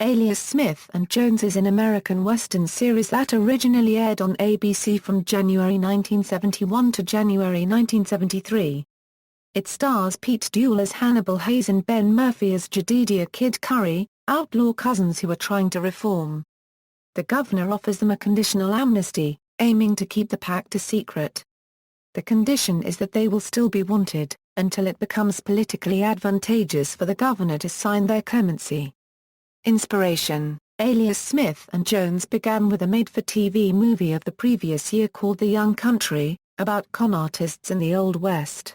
Alias Smith and Jones is an American Western series that originally aired on ABC from January 1971 to January 1973. It stars Pete Duel as Hannibal Hayes and Ben Murphy as Jedediah Kid Curry, outlaw cousins who are trying to reform. The governor offers them a conditional amnesty, aiming to keep the pact a secret. The condition is that they will still be wanted, until it becomes politically advantageous for the governor to sign their clemency. Inspiration: Alias Smith and Jones began with a made-for-TV movie of the previous year called The Young Country, about con artists in the Old West.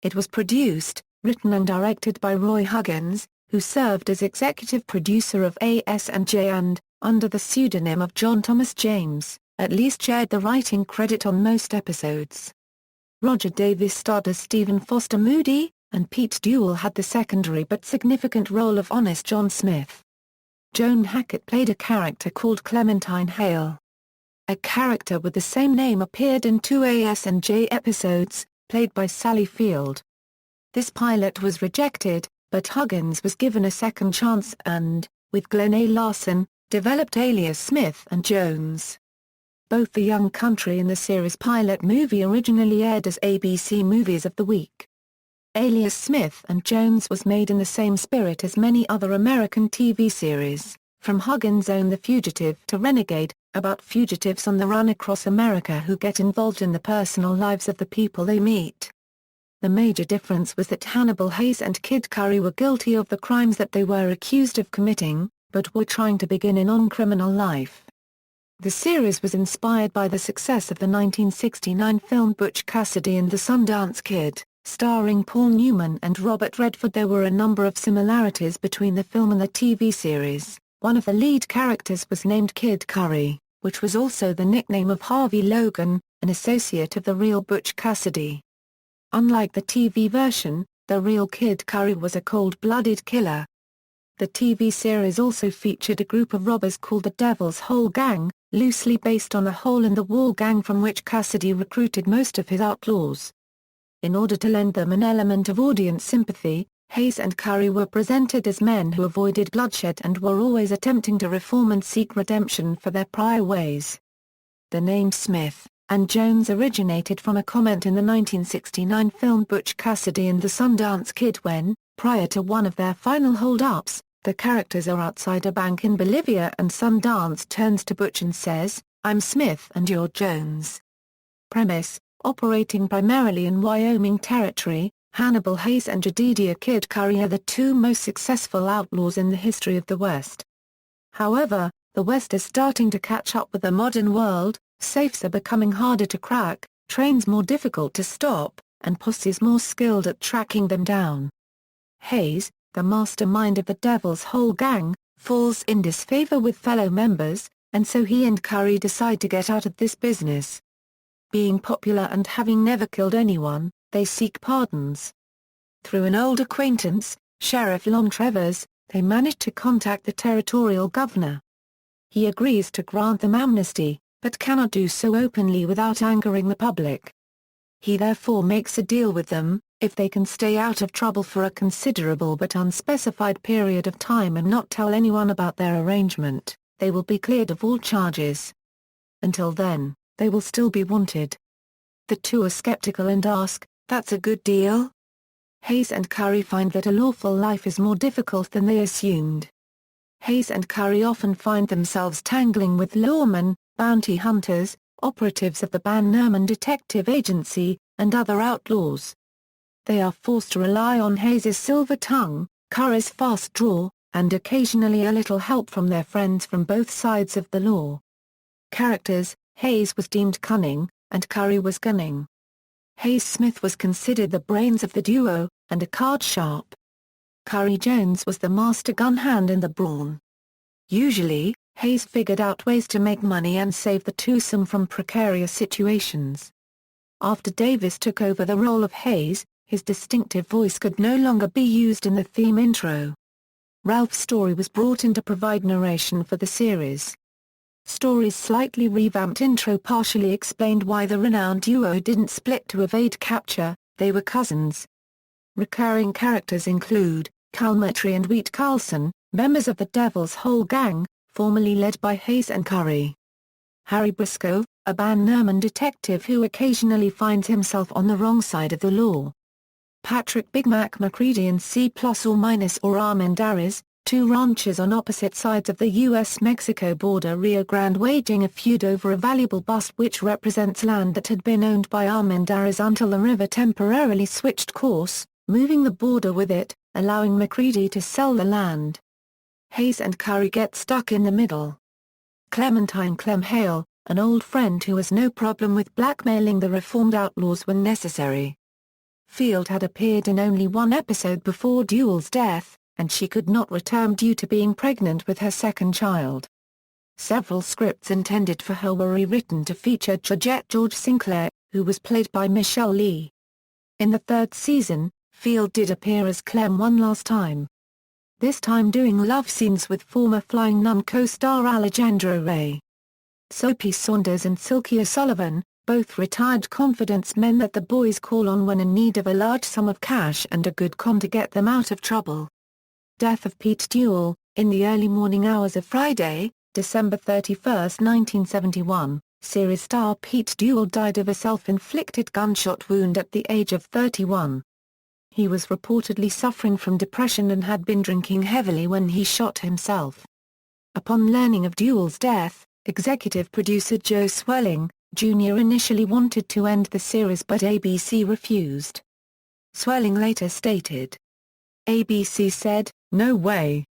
It was produced, written and directed by Roy Huggins, who served as executive producer of A.S.&J. and, under the pseudonym of John Thomas James, at least shared the writing credit on most episodes. Roger Davis starred as Stephen Foster Moody, and Pete Duel had the secondary but significant role of Honest John Smith. Joan Hackett played a character called Clementine Hale. A character with the same name appeared in 2 A.S.&J. episodes, played by Sally Field. This pilot was rejected, but Huggins was given a second chance and, with Glenn A. Larson, developed Alias Smith and Jones. Both The Young Country and the series pilot movie originally aired as ABC Movies of the Week. Alias Smith and Jones was made in the same spirit as many other American TV series, from Huggins' own The Fugitive to Renegade, about fugitives on the run across America who get involved in the personal lives of the people they meet. The major difference was that Hannibal Hayes and Kid Curry were guilty of the crimes that they were accused of committing, but were trying to begin a non-criminal life. The series was inspired by the success of the 1969 film Butch Cassidy and the Sundance Kid, starring Paul Newman and Robert Redford. There were a number of similarities between the film and the TV series. One of the lead characters was named Kid Curry, which was also the nickname of Harvey Logan, an associate of the real Butch Cassidy. Unlike the TV version, the real Kid Curry was a cold-blooded killer. The TV series also featured a group of robbers called the Devil's Hole Gang, loosely based on the hole-in-the-wall gang from which Cassidy recruited most of his outlaws. In order to lend them an element of audience sympathy, Hayes and Curry were presented as men who avoided bloodshed and were always attempting to reform and seek redemption for their prior ways. The name Smith and Jones originated from a comment in the 1969 film Butch Cassidy and the Sundance Kid when, prior to one of their final hold-ups, the characters are outside a bank in Bolivia and Sundance turns to Butch and says, "I'm Smith and you're Jones." Premise: operating primarily in Wyoming Territory, Hannibal Hayes and Jedediah Kid Curry are the two most successful outlaws in the history of the West. However, the West is starting to catch up with the modern world, safes are becoming harder to crack, trains more difficult to stop, and posses more skilled at tracking them down. Hayes, the mastermind of the Devil's Hole Gang, falls in disfavor with fellow members, and so he and Curry decide to get out of this business. Being popular and having never killed anyone, they seek pardons. Through an old acquaintance, Sheriff Lon Trevors, they manage to contact the territorial governor. He agrees to grant them amnesty, but cannot do so openly without angering the public. He therefore makes a deal with them: if they can stay out of trouble for a considerable but unspecified period of time and not tell anyone about their arrangement, they will be cleared of all charges. Until then, they will still be wanted. The two are skeptical and ask, "That's a good deal?" Hayes and Curry find that a lawful life is more difficult than they assumed. Hayes and Curry often find themselves tangling with lawmen, bounty hunters, operatives of the Van Nerman Detective Agency, and other outlaws. They are forced to rely on Hayes's silver tongue, Curry's fast draw, and occasionally a little help from their friends from both sides of the law. Characters: Hayes was deemed cunning, and Curry was cunning. Hayes Smith was considered the brains of the duo, and a card sharp. Curry Jones was the master gun hand and the brawn. Usually, Hayes figured out ways to make money and save the twosome from precarious situations. After Davis took over the role of Hayes, his distinctive voice could no longer be used in the theme intro. Ralph Story was brought in to provide narration for the series. Story's slightly revamped intro partially explained why the renowned duo didn't split to evade capture. They were cousins. Recurring characters include Calmetry and Wheat Carlson, members of the Devil's Hole Gang, formerly led by Hayes and Curry. Harry Briscoe, a Bannerman detective who occasionally finds himself on the wrong side of the law. Patrick Big Mac McCready and C+± or Armendariz, two ranchers on opposite sides of the U.S.-Mexico border, Rio Grande, waging a feud over a valuable bust which represents land that had been owned by Armendariz until the river temporarily switched course, moving the border with it, allowing McCready to sell the land. Hayes and Curry get stuck in the middle. Clementine Clem Hale, an old friend who has no problem with blackmailing the reformed outlaws when necessary. Field had appeared in only one episode before Duel's death, and she could not return due to being pregnant with her second child. Several scripts intended for her were rewritten to feature Georgette George Sinclair, who was played by Michelle Lee. In the third season, Field did appear as Clem one last time. This time doing love scenes with former Flying Nun co-star Alejandro Rey. Soapy Saunders and Silky O'Sullivan, both retired confidence men that the boys call on when in need of a large sum of cash and a good con to get them out of trouble. Death of Pete Duel. In the early morning hours of Friday, December 31, 1971, series star Pete Duel died of a self-inflicted gunshot wound at the age of 31. He was reportedly suffering from depression and had been drinking heavily when he shot himself. Upon learning of Duel's death, executive producer Joe Swelling, Jr. initially wanted to end the series but ABC refused. Swelling later stated, "ABC said, 'No way.'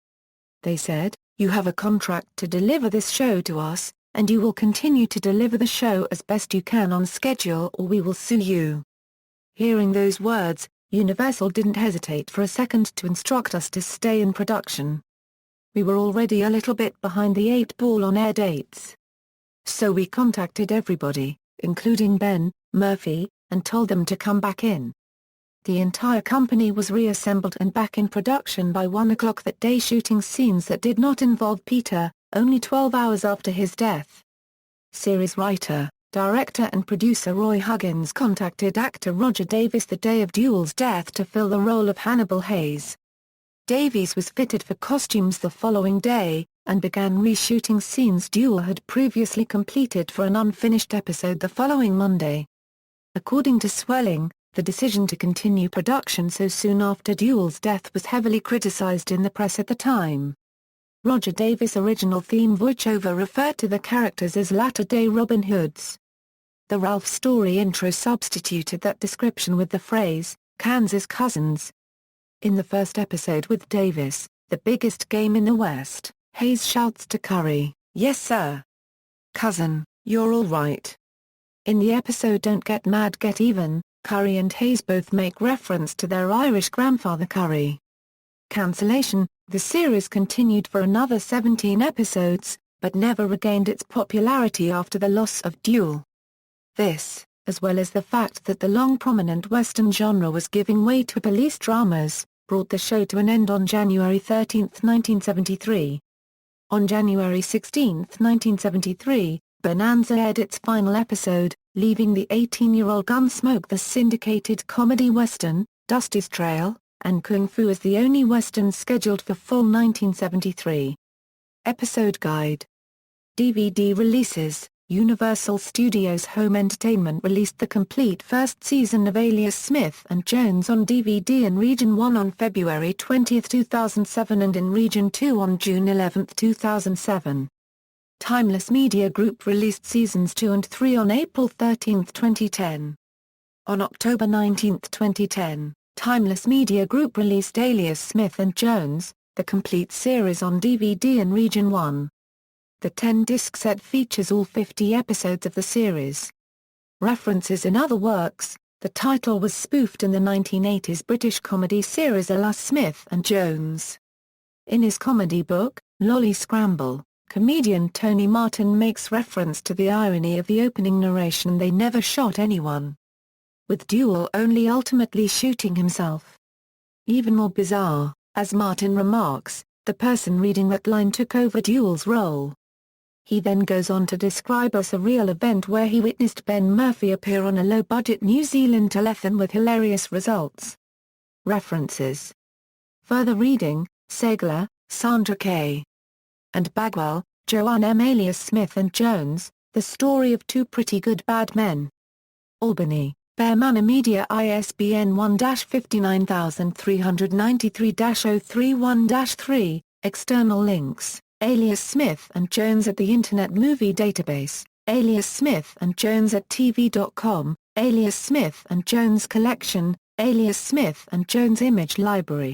They said, 'You have a contract to deliver this show to us, and you will continue to deliver the show as best you can on schedule or we will sue you.'" Hearing those words, Universal didn't hesitate for a second to instruct us to stay in production. We were already a little bit behind the 8 ball on air dates. So we contacted everybody, including Ben Murphy, and told them to come back in. The entire company was reassembled and back in production by 1 o'clock that day, shooting scenes that did not involve Peter, only 12 hours after his death. Series writer, director and producer Roy Huggins contacted actor Roger Davis the day of Duel's death to fill the role of Hannibal Hayes. Davies was fitted for costumes the following day, and began reshooting scenes Duel had previously completed for an unfinished episode the following Monday. According to Swelling, the decision to continue production so soon after Duel's death was heavily criticized in the press at the time. Roger Davis' original theme voiceover referred to the characters as latter-day Robin Hoods. The Ralph Story intro substituted that description with the phrase, "Kansas Cousins." In the first episode with Davis, "The Biggest Game in the West," Hayes shouts to Curry, "Yes sir. Cousin, you're all right." In the episode Don't Get Mad Get Even, Curry and Hayes both make reference to their Irish grandfather Curry. Cancellation. The series continued for another 17 episodes, but never regained its popularity after the loss of Duel. This, as well as the fact that the long prominent Western genre was giving way to police dramas, brought the show to an end on January 13, 1973. On January 16, 1973, Bonanza aired its final episode, leaving the 18-year-old Gunsmoke the syndicated comedy western, Dusty's Trail, and Kung Fu as the only westerns scheduled for fall 1973. Episode Guide. DVD releases. Universal Studios Home Entertainment released the complete first season of Alias Smith and Jones on DVD in Region 1 on February 20, 2007 and in Region 2 on June 11, 2007. Timeless Media Group released Seasons 2 and 3 on April 13, 2010. On October 19, 2010, Timeless Media Group released Alias Smith and Jones, the complete series on DVD in Region 1. The 10-disc set features all 50 episodes of the series. References in other works. The title was spoofed in the 1980s British comedy series Alias Smith and Jones. In his comedy book, Lolly Scramble, comedian Tony Martin makes reference to the irony of the opening narration "They never shot anyone," with Duel only ultimately shooting himself. Even more bizarre, as Martin remarks, the person reading that line took over Duel's role. He then goes on to describe a surreal event where he witnessed Ben Murphy appear on a low-budget New Zealand telethon with hilarious results. References. Further reading, Segler, Sandra K. and Bagwell, Joanne M. Alias Smith and Jones, The Story of Two Pretty Good Bad Men. Albany, Bear Manor Media ISBN 1-59393-031-3, external links, Alias Smith and Jones at the Internet Movie Database, Alias Smith and Jones at TV.com, Alias Smith and Jones Collection, Alias Smith and Jones Image Library.